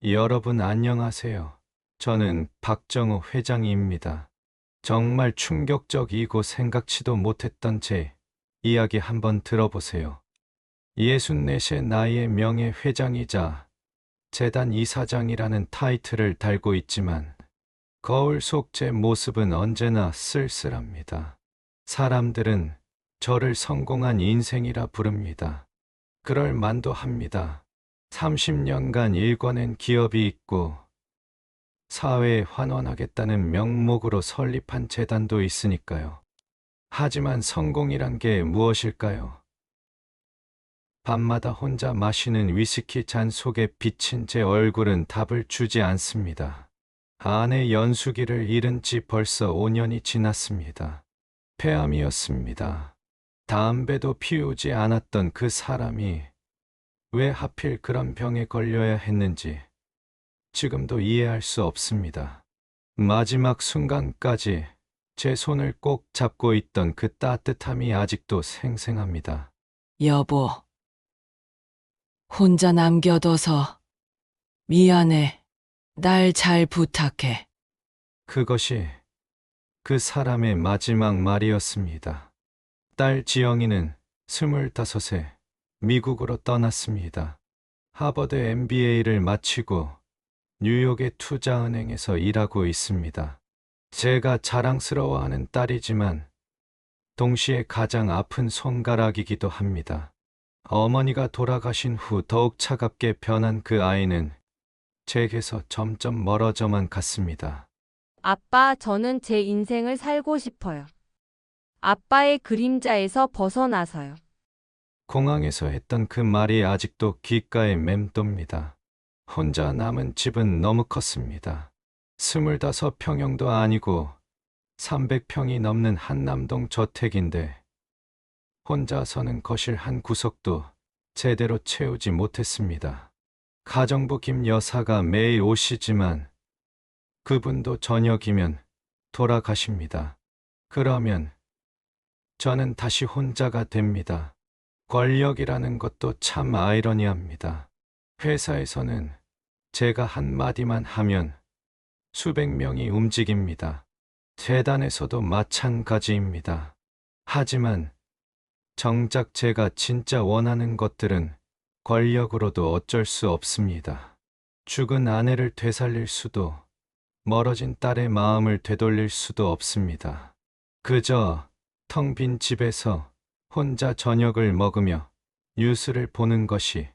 여러분 안녕하세요. 저는 박정우 회장입니다. 정말 충격적이고 생각지도 못했던 제 이야기 한번 들어보세요. 64세 나이의 명예 회장이자 재단 이사장이라는 타이틀을 달고 있지만 거울 속 제 모습은 언제나 쓸쓸합니다. 사람들은 저를 성공한 인생이라 부릅니다. 그럴 만도 합니다. 30년간 일궈낸 기업이 있고 사회에 환원하겠다는 명목으로 설립한 재단도 있으니까요. 하지만 성공이란 게 무엇일까요? 밤마다 혼자 마시는 위스키 잔 속에 비친 제 얼굴은 답을 주지 않습니다. 아내 연수기를 잃은 지 벌써 5년이 지났습니다. 폐암이었습니다. 담배도 피우지 않았던 그 사람이 왜 하필 그런 병에 걸려야 했는지 지금도 이해할 수 없습니다. 마지막 순간까지 제 손을 꼭 잡고 있던 그 따뜻함이 아직도 생생합니다. 여보, 혼자 남겨둬서 미안해. 날 잘 부탁해. 그것이 그 사람의 마지막 말이었습니다. 딸 지영이는 25세 미국으로 떠났습니다. 하버드 MBA를 마치고 뉴욕의 투자은행에서 일하고 있습니다. 제가 자랑스러워하는 딸이지만 동시에 가장 아픈 손가락이기도 합니다. 어머니가 돌아가신 후 더욱 차갑게 변한 그 아이는 제게서 점점 멀어져만 갔습니다. 아빠, 저는 제 인생을 살고 싶어요. 아빠의 그림자에서 벗어나서요. 공항에서 했던 그 말이 아직도 귓가에 맴돕니다. 혼자 남은 집은 너무 컸습니다. 25평형도 아니고 300평이 넘는 한남동 저택인데 혼자서는 거실 한 구석도 제대로 채우지 못했습니다. 가정부 김 여사가 매일 오시지만 그분도 저녁이면 돌아가십니다. 그러면 저는 다시 혼자가 됩니다. 권력이라는 것도 참 아이러니합니다. 회사에서는 제가 한마디만 하면 수백 명이 움직입니다. 재단에서도 마찬가지입니다. 하지만 정작 제가 진짜 원하는 것들은 권력으로도 어쩔 수 없습니다. 죽은 아내를 되살릴 수도 멀어진 딸의 마음을 되돌릴 수도 없습니다. 그저 텅 빈 집에서 혼자 저녁을 먹으며 뉴스를 보는 것이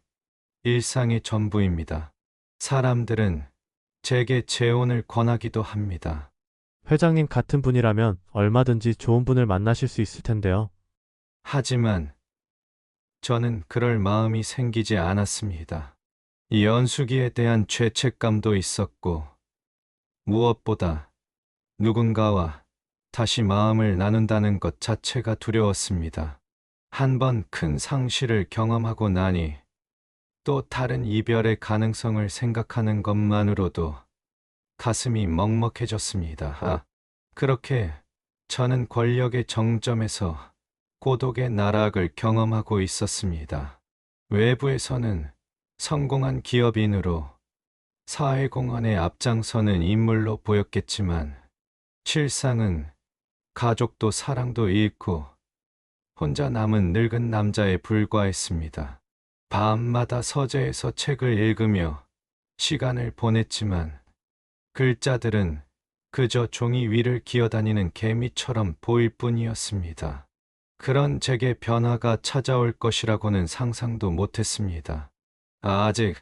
일상의 전부입니다. 사람들은 제게 재혼을 권하기도 합니다. 회장님 같은 분이라면 얼마든지 좋은 분을 만나실 수 있을 텐데요. 하지만 저는 그럴 마음이 생기지 않았습니다. 이 연수기에 대한 죄책감도 있었고 무엇보다 누군가와 다시 마음을 나눈다는 것 자체가 두려웠습니다. 한 번 큰 상실을 경험하고 나니 또 다른 이별의 가능성을 생각하는 것만으로도 가슴이 먹먹해졌습니다. 그렇게 저는 권력의 정점에서 고독의 나락을 경험하고 있었습니다. 외부에서는 성공한 기업인으로 사회공헌에 앞장서는 인물로 보였겠지만 실상은 가족도 사랑도 잃고 혼자 남은 늙은 남자에 불과했습니다. 밤마다 서재에서 책을 읽으며 시간을 보냈지만 글자들은 그저 종이 위를 기어다니는 개미처럼 보일 뿐이었습니다. 그런 제게 변화가 찾아올 것이라고는 상상도 못했습니다. 아직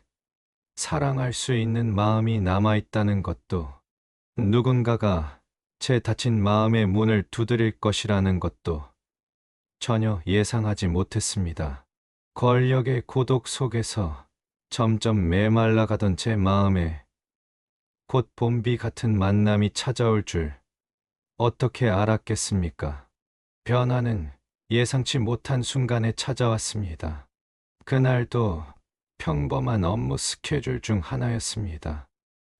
사랑할 수 있는 마음이 남아있다는 것도, 누군가가 제 닫힌 마음의 문을 두드릴 것이라는 것도 전혀 예상하지 못했습니다. 권력의 고독 속에서 점점 메말라가던 제 마음에 곧 봄비 같은 만남이 찾아올 줄 어떻게 알았겠습니까? 변화는 예상치 못한 순간에 찾아왔습니다. 그날도 평범한 업무 스케줄 중 하나였습니다.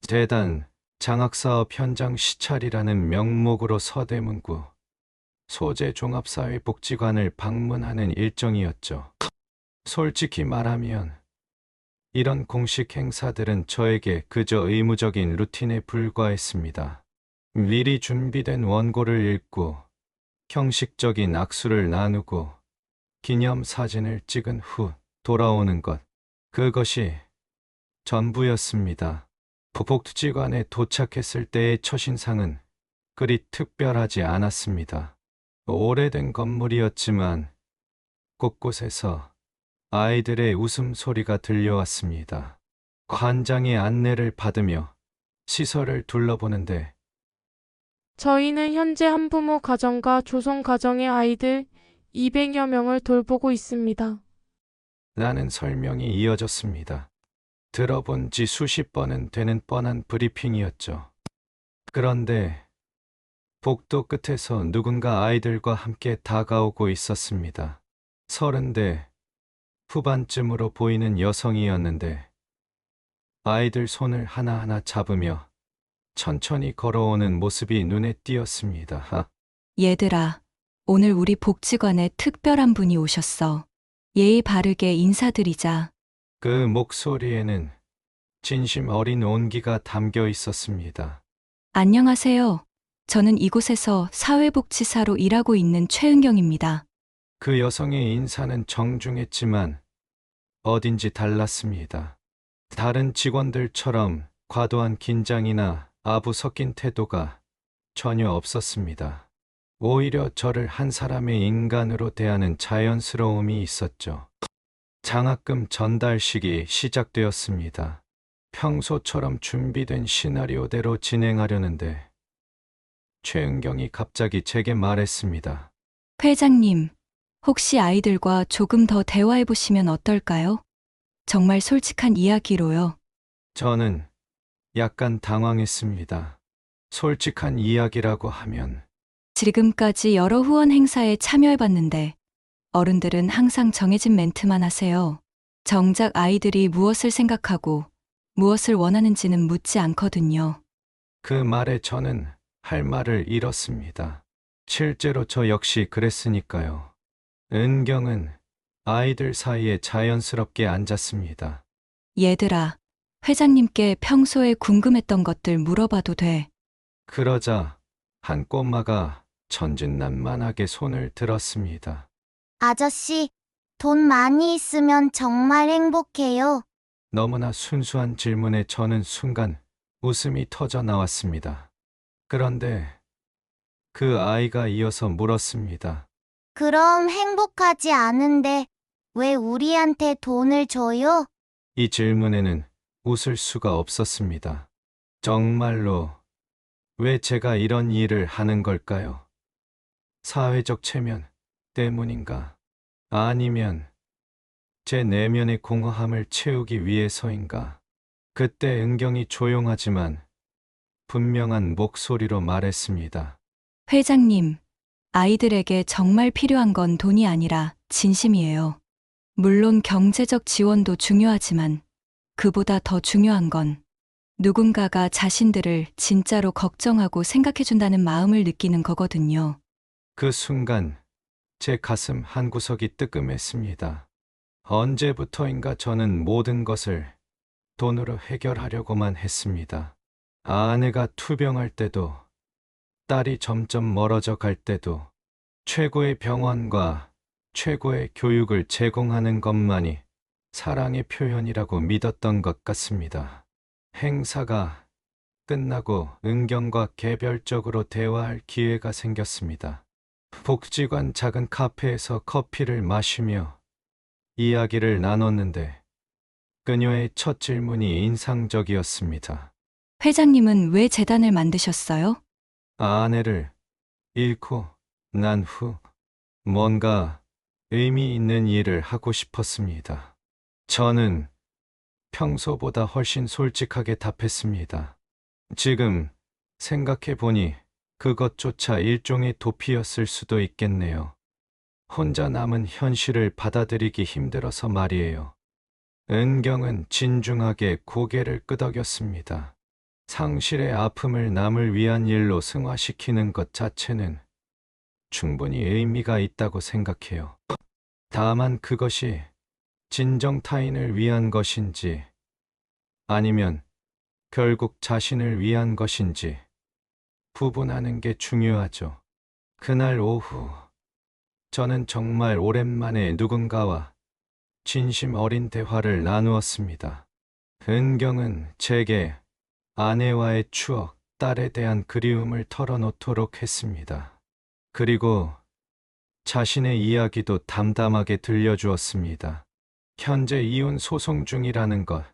재단 장학사업 현장 시찰이라는 명목으로 서대문구 소재종합사회복지관을 방문하는 일정이었죠. 솔직히 말하면 이런 공식 행사들은 저에게 그저 의무적인 루틴에 불과했습니다. 미리 준비된 원고를 읽고 형식적인 악수를 나누고 기념 사진을 찍은 후 돌아오는 것. 그것이 전부였습니다. 복지관에 도착했을 때의 첫인상은 그리 특별하지 않았습니다. 오래된 건물이었지만 곳곳에서 아이들의 웃음소리가 들려왔습니다. 관장의 안내를 받으며 시설을 둘러보는데 저희는 현재 한부모 가정과 조성 가정의 아이들 200여 명을 돌보고 있습니다. 라는 설명이 이어졌습니다. 들어본 지 수십 번은 되는 뻔한 브리핑이었죠. 그런데 복도 끝에서 누군가 아이들과 함께 다가오고 있었습니다. 30대 후반쯤으로 보이는 여성이었는데 아이들 손을 하나하나 잡으며 천천히 걸어오는 모습이 눈에 띄었습니다. 얘들아, 오늘 우리 복지관에 특별한 분이 오셨어. 예의 바르게 인사드리자. 그 목소리에는 진심 어린 온기가 담겨 있었습니다. 안녕하세요. 저는 이곳에서 사회복지사로 일하고 있는 최은경입니다. 그 여성의 인사는 정중했지만 어딘지 달랐습니다. 다른 직원들처럼 과도한 긴장이나 아부 섞인 태도가 전혀 없었습니다. 오히려 저를 한 사람의 인간으로 대하는 자연스러움이 있었죠. 장학금 전달식이 시작되었습니다. 평소처럼 준비된 시나리오대로 진행하려는데 최은경이 갑자기 제게 말했습니다. 회장님, 혹시 아이들과 조금 더 대화해 보시면 어떨까요? 정말 솔직한 이야기로요. 저는 약간 당황했습니다. 솔직한 이야기라고 하면 지금까지 여러 후원 행사에 참여해 봤는데 어른들은 항상 정해진 멘트만 하세요. 정작 아이들이 무엇을 생각하고 무엇을 원하는지는 묻지 않거든요. 그 말에 저는 할 말을 잃었습니다. 실제로 저 역시 그랬으니까요. 은경은 아이들 사이에 자연스럽게 앉았습니다. 얘들아, 회장님께 평소에 궁금했던 것들 물어봐도 돼. 그러자 한 꼬마가 천진난만하게 손을 들었습니다. 아저씨, 돈 많이 있으면 정말 행복해요. 너무나 순수한 질문에 저는 순간 웃음이 터져 나왔습니다. 그런데 그 아이가 이어서 물었습니다. 그럼 행복하지 않은데 왜 우리한테 돈을 줘요? 이 질문에는 웃을 수가 없었습니다. 정말로 왜 제가 이런 일을 하는 걸까요? 사회적 체면 때문인가? 아니면 제 내면의 공허함을 채우기 위해서인가? 그때 은경이 조용하지만 분명한 목소리로 말했습니다. 회장님, 아이들에게 정말 필요한 건 돈이 아니라 진심이에요. 물론 경제적 지원도 중요하지만 그보다 더 중요한 건 누군가가 자신들을 진짜로 걱정하고 생각해준다는 마음을 느끼는 거거든요. 그 순간 제 가슴 한구석이 뜨끔했습니다. 언제부터인가 저는 모든 것을 돈으로 해결하려고만 했습니다. 아내가 투병할 때도, 딸이 점점 멀어져 갈 때도 최고의 병원과 최고의 교육을 제공하는 것만이 사랑의 표현이라고 믿었던 것 같습니다. 행사가 끝나고 은경과 개별적으로 대화할 기회가 생겼습니다. 복지관 작은 카페에서 커피를 마시며 이야기를 나눴는데 그녀의 첫 질문이 인상적이었습니다. 회장님은 왜 재단을 만드셨어요? 아내를 잃고 난 후 뭔가 의미 있는 일을 하고 싶었습니다. 저는 평소보다 훨씬 솔직하게 답했습니다. 지금 생각해 보니 그것조차 일종의 도피였을 수도 있겠네요. 혼자 남은 현실을 받아들이기 힘들어서 말이에요. 은경은 진중하게 고개를 끄덕였습니다. 상실의 아픔을 남을 위한 일로 승화시키는 것 자체는 충분히 의미가 있다고 생각해요. 다만 그것이 진정 타인을 위한 것인지 아니면 결국 자신을 위한 것인지 구분하는 게 중요하죠. 그날 오후, 저는 정말 오랜만에 누군가와 진심 어린 대화를 나누었습니다. 은경은 제게 아내와의 추억, 딸에 대한 그리움을 털어놓도록 했습니다. 그리고 자신의 이야기도 담담하게 들려주었습니다. 현재 이혼 소송 중이라는 것,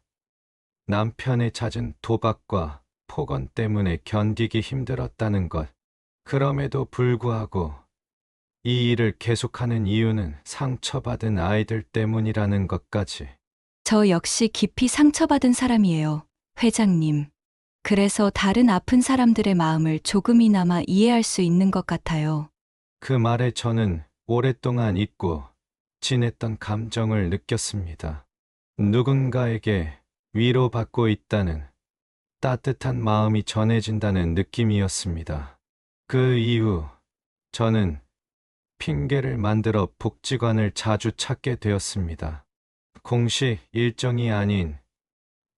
남편의 잦은 도박과 폭언 때문에 견디기 힘들었다는 것, 그럼에도 불구하고 이 일을 계속하는 이유는 상처받은 아이들 때문이라는 것까지. 저 역시 깊이 상처받은 사람이에요, 회장님. 그래서 다른 아픈 사람들의 마음을 조금이나마 이해할 수 있는 것 같아요. 그 말에 저는 오랫동안 잊고 지냈던 감정을 느꼈습니다. 누군가에게 위로받고 있다는 따뜻한 마음이 전해진다는 느낌이었습니다. 그 이후 저는 핑계를 만들어 복지관을 자주 찾게 되었습니다. 공식 일정이 아닌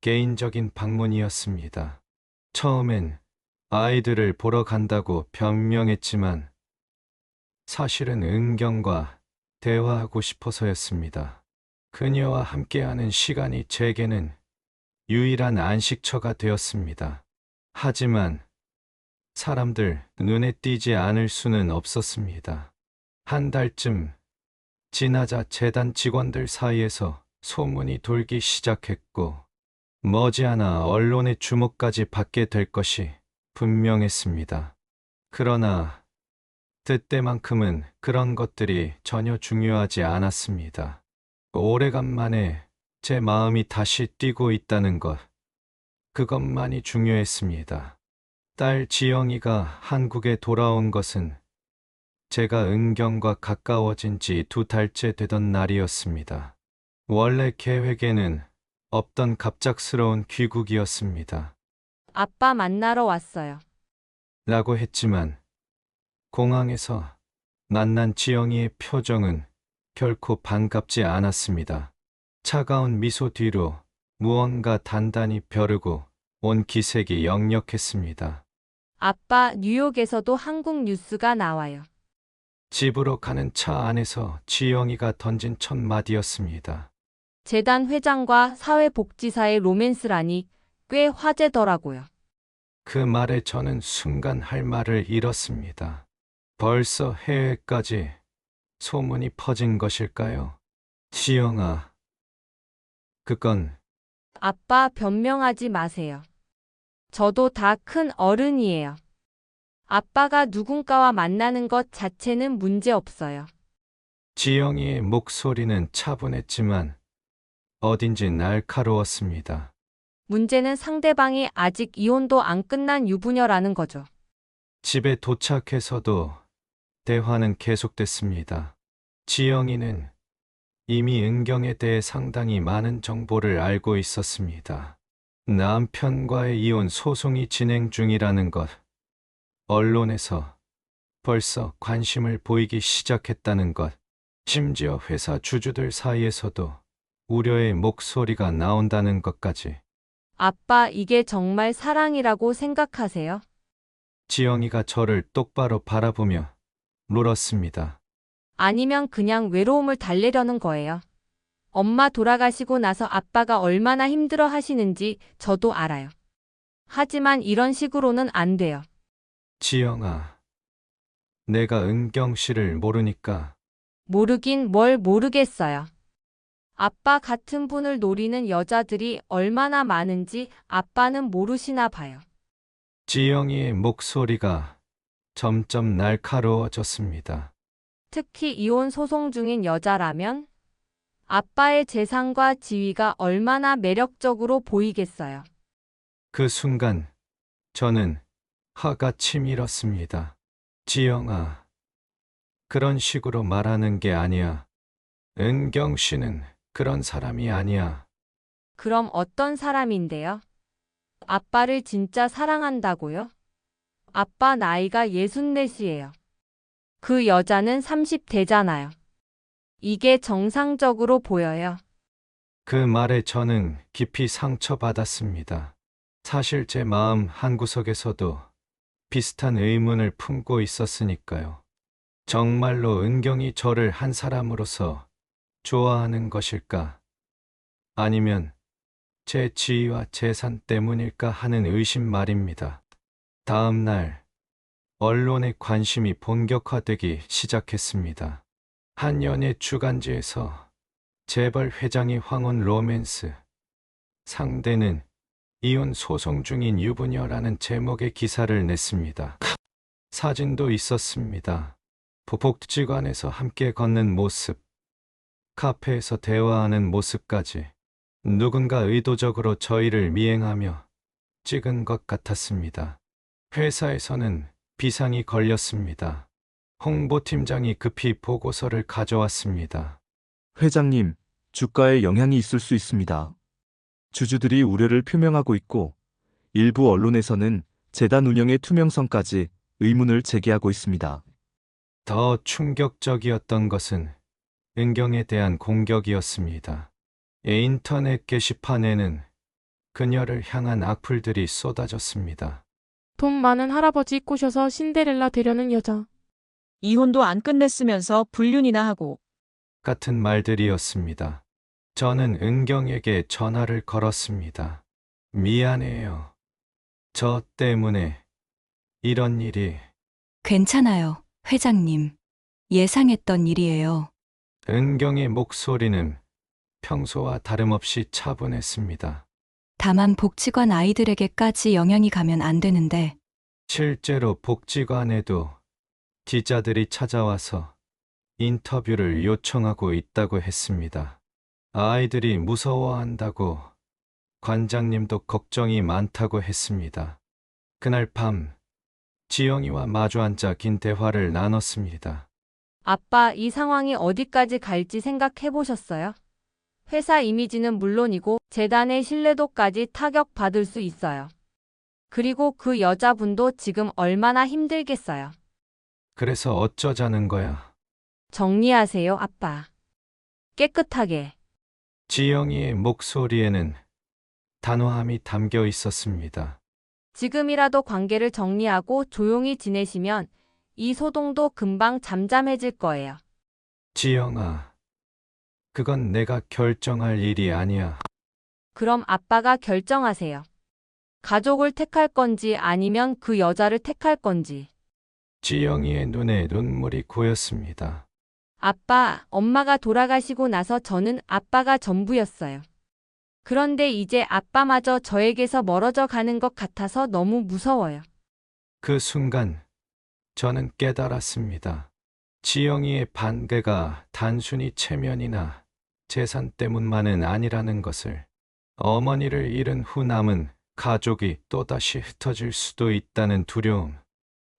개인적인 방문이었습니다. 처음엔 아이들을 보러 간다고 변명했지만 사실은 은경과 대화하고 싶어서였습니다. 그녀와 함께하는 시간이 제게는 유일한 안식처가 되었습니다. 하지만 사람들 눈에 띄지 않을 수는 없었습니다. 한 달쯤 지나자 재단 직원들 사이에서 소문이 돌기 시작했고 머지않아 언론의 주목까지 받게 될 것이 분명했습니다. 그러나 그때만큼은 그런 것들이 전혀 중요하지 않았습니다. 오래간만에 제 마음이 다시 뛰고 있다는 것, 그것만이 중요했습니다. 딸 지영이가 한국에 돌아온 것은 제가 은경과 가까워진 지 2달째 되던 날이었습니다. 원래 계획에는 없던 갑작스러운 귀국이었습니다. 아빠 만나러 왔어요. 라고 했지만 공항에서 만난 지영이의 표정은 결코 반갑지 않았습니다. 차가운 미소 뒤로 무언가 단단히 벼르고 온 기색이 역력했습니다. 아빠, 뉴욕에서도 한국 뉴스가 나와요. 집으로 가는 차 안에서 지영이가 던진 첫 마디였습니다. 재단 회장과 사회복지사의 로맨스라니 꽤 화제더라고요. 그 말에 저는 순간 할 말을 잃었습니다. 벌써 해외까지 소문이 퍼진 것일까요? 지영아, 그건 아빠 변명하지 마세요. 저도 다 큰 어른이에요. 아빠가 누군가와 만나는 것 자체는 문제 없어요. 지영이의 목소리는 차분했지만 어딘지 날카로웠습니다. 문제는 상대방이 아직 이혼도 안 끝난 유부녀라는 거죠. 집에 도착해서도 대화는 계속됐습니다. 지영이는 이미 은경에 대해 상당히 많은 정보를 알고 있었습니다. 남편과의 이혼 소송이 진행 중이라는 것, 언론에서 벌써 관심을 보이기 시작했다는 것, 심지어 회사 주주들 사이에서도 우려의 목소리가 나온다는 것까지. 아빠, 이게 정말 사랑이라고 생각하세요? 지영이가 저를 똑바로 바라보며 물었습니다. 아니면 그냥 외로움을 달래려는 거예요? 엄마 돌아가시고 나서 아빠가 얼마나 힘들어 하시는지 저도 알아요. 하지만 이런 식으로는 안 돼요. 지영아, 내가 은경 씨를 모르니까. 모르긴 뭘 모르겠어요. 아빠 같은 분을 노리는 여자들이 얼마나 많은지 아빠는 모르시나 봐요. 지영이의 목소리가 점점 날카로워졌습니다. 특히 이혼 소송 중인 여자라면 아빠의 재산과 지위가 얼마나 매력적으로 보이겠어요. 그 순간 저는 화가 치밀었습니다. 지영아, 그런 식으로 말하는 게 아니야. 은경 씨는 그런 사람이 아니야. 그럼 어떤 사람인데요? 아빠를 진짜 사랑한다고요? 아빠 나이가 64이에요. 그 여자는 30대잖아요. 이게 정상적으로 보여요. 그 말에 저는 깊이 상처받았습니다. 사실 제 마음 한구석에서도 비슷한 의문을 품고 있었으니까요. 정말로 은경이 저를 한 사람으로서 좋아하는 것일까? 아니면 제 지위와 재산 때문일까 하는 의심 말입니다. 다음 날 언론의 관심이 본격화되기 시작했습니다. 한 연예 주간지에서 재벌 회장이 황혼 로맨스, 상대는 이혼 소송 중인 유부녀라는 제목의 기사를 냈습니다. 사진도 있었습니다. 복지관에서 함께 걷는 모습, 카페에서 대화하는 모습까지 누군가 의도적으로 저희를 미행하며 찍은 것 같았습니다. 회사에서는 비상이 걸렸습니다. 홍보팀장이 급히 보고서를 가져왔습니다. 회장님, 주가에 영향이 있을 수 있습니다. 주주들이 우려를 표명하고 있고 일부 언론에서는 재단 운영의 투명성까지 의문을 제기하고 있습니다. 더 충격적이었던 것은 은경에 대한 공격이었습니다. 인터넷 게시판에는 그녀를 향한 악플들이 쏟아졌습니다. 돈 많은 할아버지 꼬셔서 신데렐라 되려는 여자. 이혼도 안 끝냈으면서 불륜이나 하고. 같은 말들이었습니다. 저는 은경에게 전화를 걸었습니다. 미안해요. 저 때문에 이런 일이. 괜찮아요, 회장님. 예상했던 일이에요. 은경의 목소리는 평소와 다름없이 차분했습니다. 다만 복지관 아이들에게까지 영향이 가면 안 되는데 실제로 복지관에도 기자들이 찾아와서 인터뷰를 요청하고 있다고 했습니다. 아이들이 무서워한다고, 관장님도 걱정이 많다고 했습니다. 그날 밤 지영이와 마주 앉아 긴 대화를 나눴습니다. 아빠, 이 상황이 어디까지 갈지 생각해 보셨어요? 회사 이미지는 물론이고 재단의 신뢰도까지 타격받을 수 있어요. 그리고 그 여자분도 지금 얼마나 힘들겠어요. 그래서 어쩌자는 거야? 정리하세요, 아빠. 깨끗하게. 지영이의 목소리에는 단호함이 담겨 있었습니다. 지금이라도 관계를 정리하고 조용히 지내시면 이 소동도 금방 잠잠해질 거예요. 지영아, 그건 내가 결정할 일이 아니야. 그럼 아빠가 결정하세요. 가족을 택할 건지 아니면 그 여자를 택할 건지. 지영이의 눈에 눈물이 고였습니다. 아빠, 엄마가 돌아가시고 나서 저는 아빠가 전부였어요. 그런데 이제 아빠마저 저에게서 멀어져 가는 것 같아서 너무 무서워요. 그 순간 저는 깨달았습니다. 지영이의 반대가 단순히 체면이나 재산 때문만은 아니라는 것을. 어머니를 잃은 후 남은 가족이 또다시 흩어질 수도 있다는 두려움.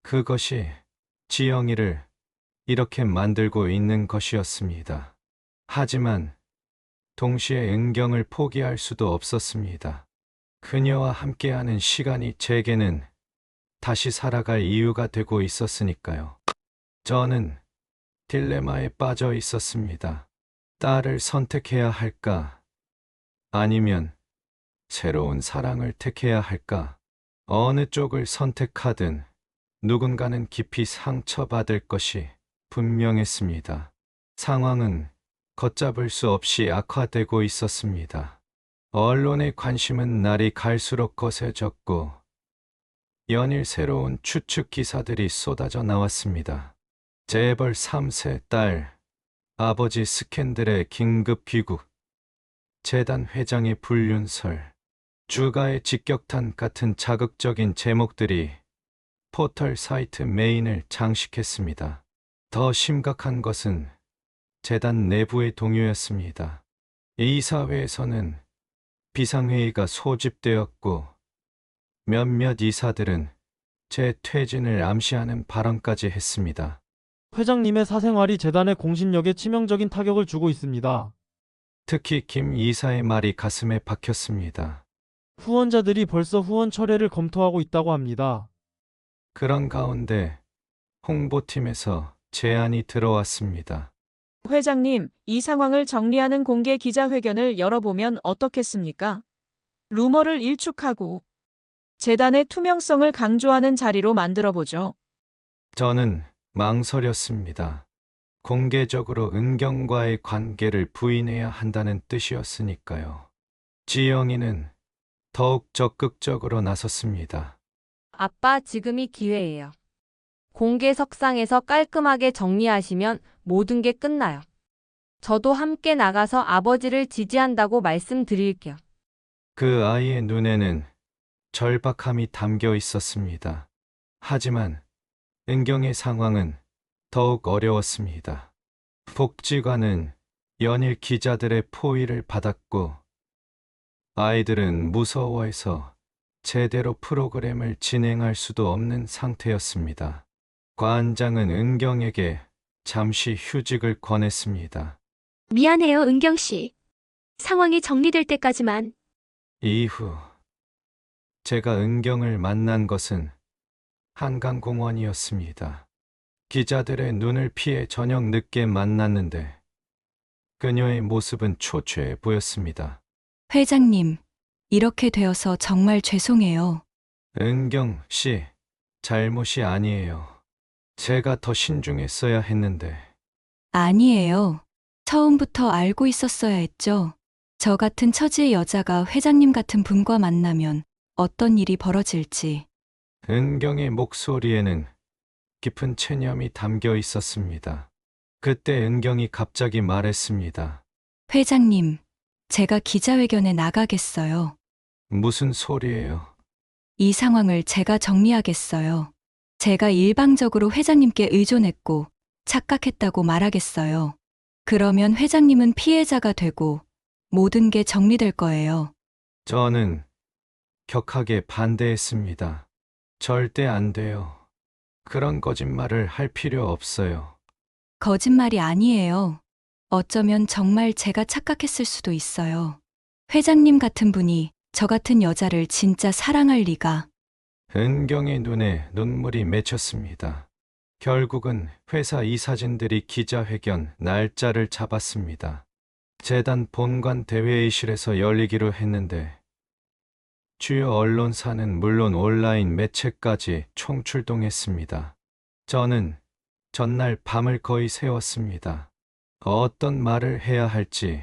그것이 지영이를 이렇게 만들고 있는 것이었습니다. 하지만 동시에 은경을 포기할 수도 없었습니다. 그녀와 함께하는 시간이 제게는 다시 살아갈 이유가 되고 있었으니까요. 저는 딜레마에 빠져 있었습니다. 딸을 선택해야 할까? 아니면 새로운 사랑을 택해야 할까? 어느 쪽을 선택하든 누군가는 깊이 상처받을 것이 분명했습니다. 상황은 걷잡을 수 없이 악화되고 있었습니다. 언론의 관심은 날이 갈수록 거세졌고 연일 새로운 추측 기사들이 쏟아져 나왔습니다. 재벌 3세 딸, 아버지 스캔들의 긴급 귀국, 재단 회장의 불륜설, 주가의 직격탄 같은 자극적인 제목들이 포털 사이트 메인을 장식했습니다. 더 심각한 것은 재단 내부의 동요였습니다. 이사회에서는 비상회의가 소집되었고 몇몇 이사들은 제 퇴진을 암시하는 발언까지 했습니다. 회장님의 사생활이 재단의 공신력에 치명적인 타격을 주고 있습니다. 특히 김 이사의 말이 가슴에 박혔습니다. 후원자들이 벌써 후원 철회를 검토하고 있다고 합니다. 그런 가운데 홍보팀에서 제안이 들어왔습니다. 회장님, 이 상황을 정리하는 공개 기자회견을 열어보면 어떻겠습니까? 루머를 일축하고 재단의 투명성을 강조하는 자리로 만들어보죠. 저는 망설였습니다. 공개적으로 은경과의 관계를 부인해야 한다는 뜻이었으니까요. 지영이는 더욱 적극적으로 나섰습니다. 아빠, 지금이 기회예요. 공개석상에서 깔끔하게 정리하시면 모든 게 끝나요. 저도 함께 나가서 아버지를 지지한다고 말씀드릴게요. 그 아이의 눈에는 절박함이 담겨 있었습니다. 하지만 은경의 상황은 더욱 어려웠습니다. 복지관은 연일 기자들의 포위를 받았고 아이들은 무서워해서 제대로 프로그램을 진행할 수도 없는 상태였습니다. 관장은 은경에게 잠시 휴직을 권했습니다. 미안해요, 은경 씨. 상황이 정리될 때까지만. 이후 제가 은경을 만난 것은 한강공원이었습니다. 기자들의 눈을 피해 저녁 늦게 만났는데 그녀의 모습은 초췌해 보였습니다. 회장님, 이렇게 되어서 정말 죄송해요. 은경 씨, 잘못이 아니에요. 제가 더 신중했어야 했는데. 아니에요. 처음부터 알고 있었어야 했죠. 저 같은 처지의 여자가 회장님 같은 분과 만나면 어떤 일이 벌어질지. 은경의 목소리에는 깊은 체념이 담겨 있었습니다. 그때 은경이 갑자기 말했습니다. 회장님, 제가 기자회견에 나가겠어요. 무슨 소리예요? 이 상황을 제가 정리하겠어요. 제가 일방적으로 회장님께 의존했고 착각했다고 말하겠어요. 그러면 회장님은 피해자가 되고 모든 게 정리될 거예요. 저는 격하게 반대했습니다. 절대 안 돼요. 그런 거짓말을 할 필요 없어요. 거짓말이 아니에요. 어쩌면 정말 제가 착각했을 수도 있어요. 회장님 같은 분이 저 같은 여자를 진짜 사랑할 리가. 은경의 눈에 눈물이 맺혔습니다. 결국은 회사 이사진들이 기자회견 날짜를 잡았습니다. 재단 본관 대회의실에서 열리기로 했는데 주요 언론사는 물론 온라인 매체까지 총출동했습니다. 저는 전날 밤을 거의 새웠습니다. 어떤 말을 해야 할지,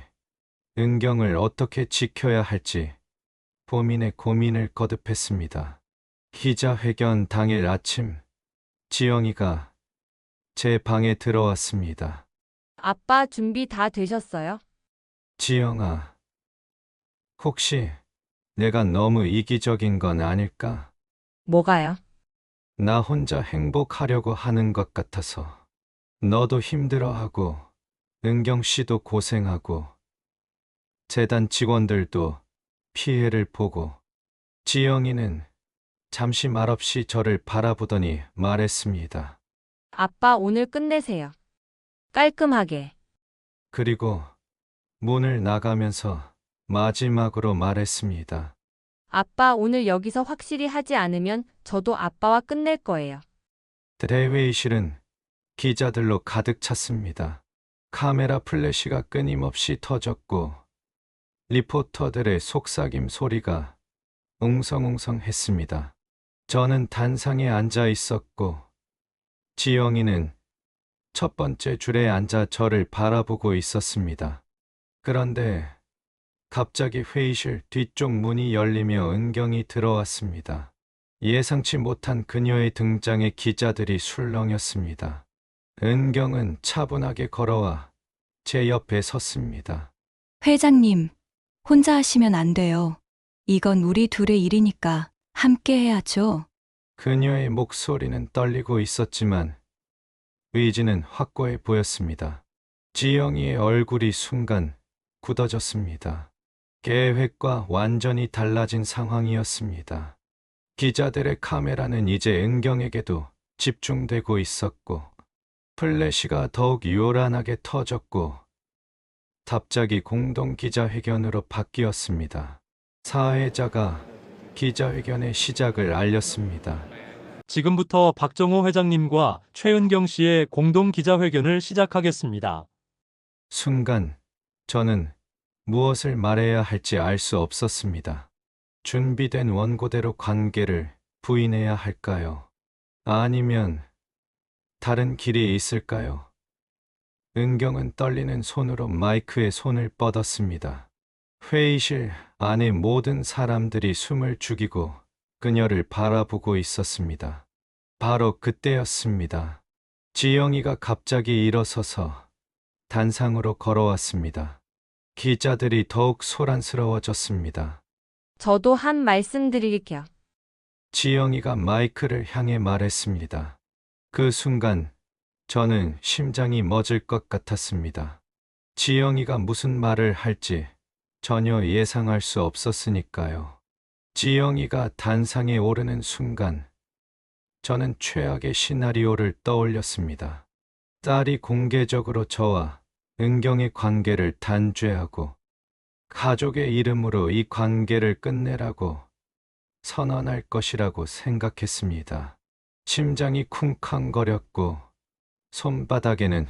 은경을 어떻게 지켜야 할지 고민에 고민을 거듭했습니다. 기자회견 당일 아침, 지영이가 제 방에 들어왔습니다. 아빠, 준비 다 되셨어요? 지영아, 혹시 내가 너무 이기적인 건 아닐까? 뭐가요? 나 혼자 행복하려고 하는 것 같아서. 너도 힘들어하고, 은경 씨도 고생하고, 재단 직원들도 피해를 보고. 지영이는 잠시 말없이 저를 바라보더니 말했습니다. 아빠, 오늘 끝내세요. 깔끔하게. 그리고 문을 나가면서 마지막으로 말했습니다. 아빠, 오늘 여기서 확실히 하지 않으면 저도 아빠와 끝낼 거예요. 대회의실은 기자들로 가득 찼습니다. 카메라 플래시가 끊임없이 터졌고 리포터들의 속삭임 소리가 웅성웅성했습니다. 저는 단상에 앉아 있었고 지영이는 첫 번째 줄에 앉아 저를 바라보고 있었습니다. 그런데 갑자기 회의실 뒤쪽 문이 열리며 은경이 들어왔습니다. 예상치 못한 그녀의 등장에 기자들이 술렁였습니다. 은경은 차분하게 걸어와 제 옆에 섰습니다. 회장님, 혼자 하시면 안 돼요. 이건 우리 둘의 일이니까 함께 해야죠. 그녀의 목소리는 떨리고 있었지만 의지는 확고해 보였습니다. 지영이의 얼굴이 순간 굳어졌습니다. 계획과 완전히 달라진 상황이었습니다. 기자들의 카메라는 이제 은경에게도 집중되고 있었고 플래시가 더욱 요란하게 터졌고 갑자기 공동 기자회견으로 바뀌었습니다. 사회자가 기자회견의 시작을 알렸습니다. 지금부터 박정호 회장님과 최은경 씨의 공동 기자회견을 시작하겠습니다. 순간 저는 무엇을 말해야 할지 알 수 없었습니다. 준비된 원고대로 관계를 부인해야 할까요? 아니면 다른 길이 있을까요? 은경은 떨리는 손으로 마이크에 손을 뻗었습니다. 회의실 안에 모든 사람들이 숨을 죽이고 그녀를 바라보고 있었습니다. 바로 그때였습니다. 지영이가 갑자기 일어서서 단상으로 걸어왔습니다. 기자들이 더욱 소란스러워졌습니다. 저도 한 말씀 드릴게요. 지영이가 마이크를 향해 말했습니다. 그 순간 저는 심장이 멎을 것 같았습니다. 지영이가 무슨 말을 할지 전혀 예상할 수 없었으니까요. 지영이가 단상에 오르는 순간 저는 최악의 시나리오를 떠올렸습니다. 딸이 공개적으로 저와 은경의 관계를 단죄하고 가족의 이름으로 이 관계를 끝내라고 선언할 것이라고 생각했습니다. 심장이 쿵쾅거렸고 손바닥에는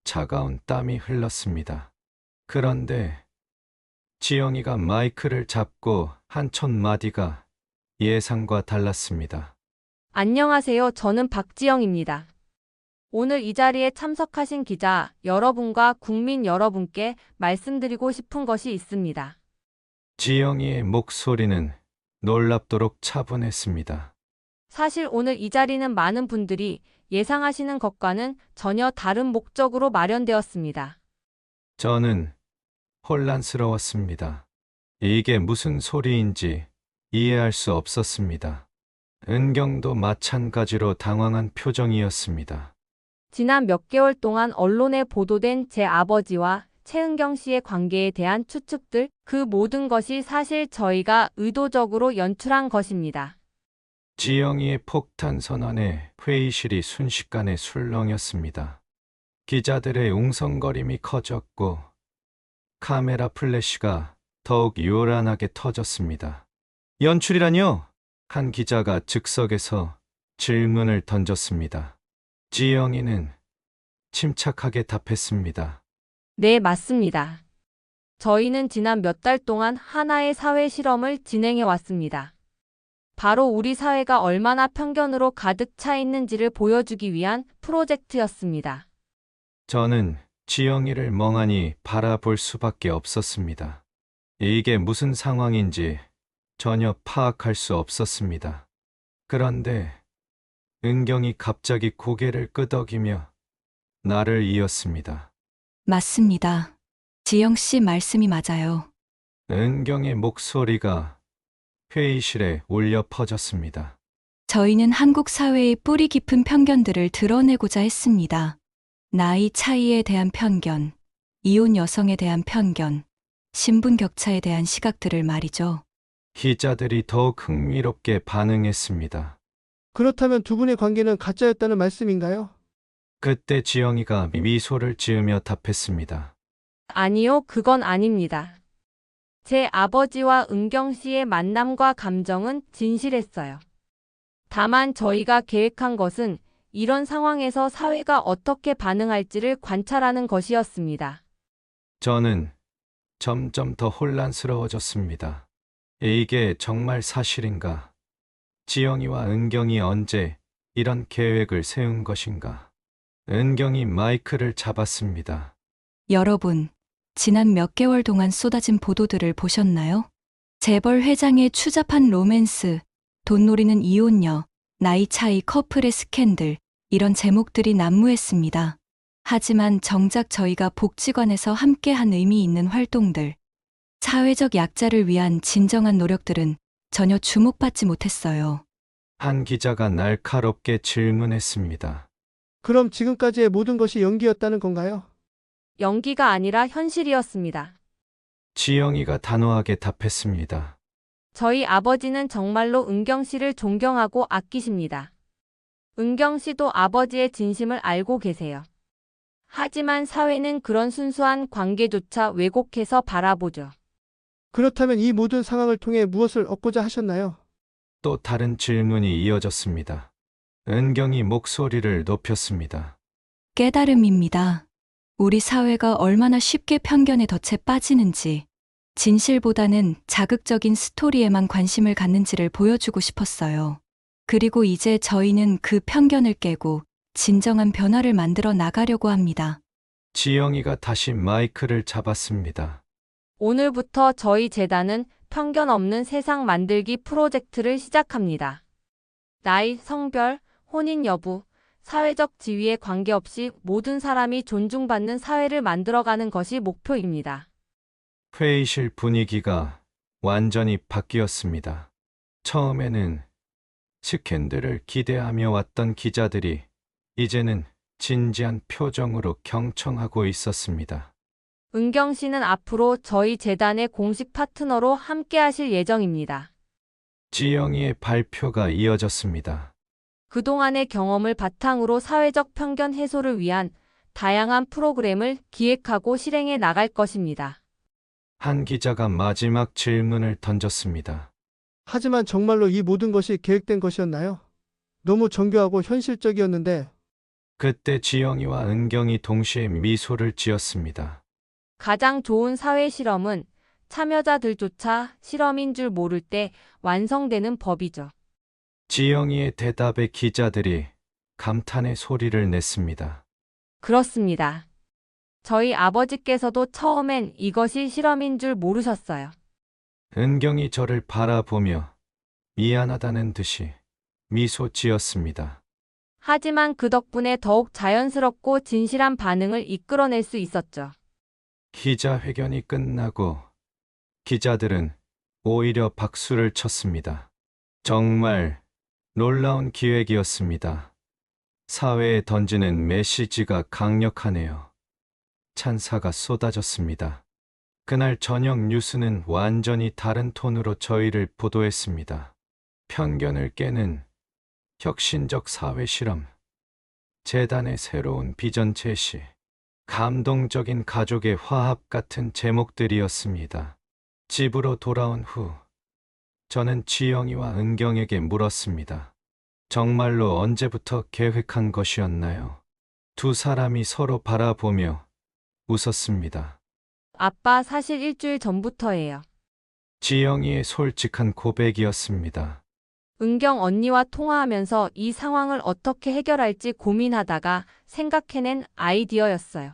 차가운 땀이 흘렀습니다. 그런데 지영이가 마이크를 잡고 한 첫 마디가 예상과 달랐습니다. 안녕하세요. 저는 박지영입니다. 오늘 이 자리에 참석하신 기자 여러분과 국민 여러분께 말씀드리고 싶은 것이 있습니다. 지영이의 목소리는 놀랍도록 차분했습니다. 사실 오늘 이 자리는 많은 분들이 예상하시는 것과는 전혀 다른 목적으로 마련되었습니다. 저는 혼란스러웠습니다. 이게 무슨 소리인지 이해할 수 없었습니다. 은경도 마찬가지로 당황한 표정이었습니다. 지난 몇 개월 동안 언론에 보도된 제 아버지와 최은경 씨의 관계에 대한 추측들, 그 모든 것이 사실 저희가 의도적으로 연출한 것입니다. 지영이의 폭탄 선언에 회의실이 순식간에 술렁였습니다. 기자들의 웅성거림이 커졌고 카메라 플래시가 더욱 요란하게 터졌습니다. 연출이라뇨? 한 기자가 즉석에서 질문을 던졌습니다. 지영이는 침착하게 답했습니다. 네, 맞습니다. 저희는 지난 몇 달 동안 하나의 사회 실험을 진행해 왔습니다. 바로 우리 사회가 얼마나 편견으로 가득 차 있는지를 보여주기 위한 프로젝트였습니다. 저는 지영이를 멍하니 바라볼 수밖에 없었습니다. 이게 무슨 상황인지 전혀 파악할 수 없었습니다. 그런데 은경이 갑자기 고개를 끄덕이며 나를 이었습니다. 맞습니다. 지영 씨 말씀이 맞아요. 은경의 목소리가 회의실에 울려 퍼졌습니다. 저희는 한국 사회의 뿌리 깊은 편견들을 드러내고자 했습니다. 나이 차이에 대한 편견, 이혼 여성에 대한 편견, 신분 격차에 대한 시각들을 말이죠. 기자들이 더욱 흥미롭게 반응했습니다. 그렇다면 두 분의 관계는 가짜였다는 말씀인가요? 그때 지영이가 미소를 지으며 답했습니다. 아니요, 그건 아닙니다. 제 아버지와 은경 씨의 만남과 감정은 진실했어요. 다만 저희가 계획한 것은 이런 상황에서 사회가 어떻게 반응할지를 관찰하는 것이었습니다. 저는 점점 더 혼란스러워졌습니다. 이게 정말 사실인가? 지영이와 은경이 언제 이런 계획을 세운 것인가? 은경이 마이크를 잡았습니다. 여러분, 지난 몇 개월 동안 쏟아진 보도들을 보셨나요? 재벌 회장의 추잡한 로맨스, 돈 노리는 이혼녀, 나이 차이 커플의 스캔들, 이런 제목들이 난무했습니다. 하지만 정작 저희가 복지관에서 함께한 의미 있는 활동들, 사회적 약자를 위한 진정한 노력들은 전혀 주목받지 못했어요. 한 기자가 날카롭게 질문했습니다. 그럼 지금까지의 모든 것이 연기였다는 건가요? 연기가 아니라 현실이었습니다. 지영이가 단호하게 답했습니다. 저희 아버지는 정말로 은경 씨를 존경하고 아끼십니다. 은경 씨도 아버지의 진심을 알고 계세요. 하지만 사회는 그런 순수한 관계조차 왜곡해서 바라보죠. 그렇다면 이 모든 상황을 통해 무엇을 얻고자 하셨나요? 또 다른 질문이 이어졌습니다. 은경이 목소리를 높였습니다. 깨달음입니다. 우리 사회가 얼마나 쉽게 편견에 덫에 빠지는지, 진실보다는 자극적인 스토리에만 관심을 갖는지를 보여주고 싶었어요. 그리고 이제 저희는 그 편견을 깨고 진정한 변화를 만들어 나가려고 합니다. 지영이가 다시 마이크를 잡았습니다. 오늘부터 저희 재단은 편견 없는 세상 만들기 프로젝트를 시작합니다. 나이, 성별, 혼인 여부, 사회적 지위에 관계없이 모든 사람이 존중받는 사회를 만들어가는 것이 목표입니다. 회의실 분위기가 완전히 바뀌었습니다. 처음에는 스캔들을 기대하며 왔던 기자들이 이제는 진지한 표정으로 경청하고 있었습니다. 은경 씨는 앞으로 저희 재단의 공식 파트너로 함께 하실 예정입니다. 지영이의 발표가 이어졌습니다. 그동안의 경험을 바탕으로 사회적 편견 해소를 위한 다양한 프로그램을 기획하고 실행해 나갈 것입니다. 한 기자가 마지막 질문을 던졌습니다. 하지만 정말로 이 모든 것이 계획된 것이었나요? 너무 정교하고 현실적이었는데 그때 지영이와 은경이 동시에 미소를 지었습니다. 가장 좋은 사회 실험은 참여자들조차 실험인 줄 모를 때 완성되는 법이죠. 지영이의 대답에 기자들이 감탄의 소리를 냈습니다. 그렇습니다. 저희 아버지께서도 처음엔 이것이 실험인 줄 모르셨어요. 은경이 저를 바라보며 미안하다는 듯이 미소 지었습니다. 하지만 그 덕분에 더욱 자연스럽고 진실한 반응을 이끌어낼 수 있었죠. 기자회견이 끝나고 기자들은 오히려 박수를 쳤습니다. 정말 놀라운 기획이었습니다. 사회에 던지는 메시지가 강력하네요. 찬사가 쏟아졌습니다. 그날 저녁 뉴스는 완전히 다른 톤으로 저희를 보도했습니다. 편견을 깨는 혁신적 사회 실험, 재단의 새로운 비전 제시, 감동적인 가족의 화합 같은 제목들이었습니다. 집으로 돌아온 후 저는 지영이와 은경에게 물었습니다. 정말로 언제부터 계획한 것이었나요? 두 사람이 서로 바라보며 웃었습니다. 아빠, 사실 일주일 전부터예요. 지영이의 솔직한 고백이었습니다. 은경 언니와 통화하면서 이 상황을 어떻게 해결할지 고민하다가 생각해낸 아이디어였어요.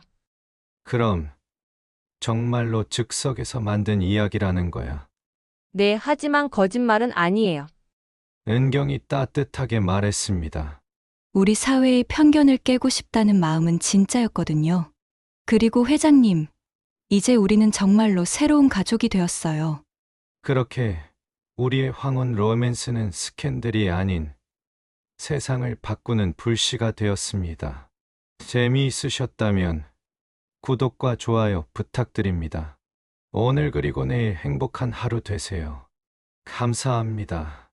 그럼 정말로 즉석에서 만든 이야기라는 거야. 네, 하지만 거짓말은 아니에요. 은경이 따뜻하게 말했습니다. 우리 사회의 편견을 깨고 싶다는 마음은 진짜였거든요. 그리고 회장님, 이제 우리는 정말로 새로운 가족이 되었어요. 그렇게 우리의 황혼 로맨스는 스캔들이 아닌 세상을 바꾸는 불씨가 되었습니다. 재미있으셨다면 구독과 좋아요 부탁드립니다. 오늘 그리고 내일 행복한 하루 되세요. 감사합니다.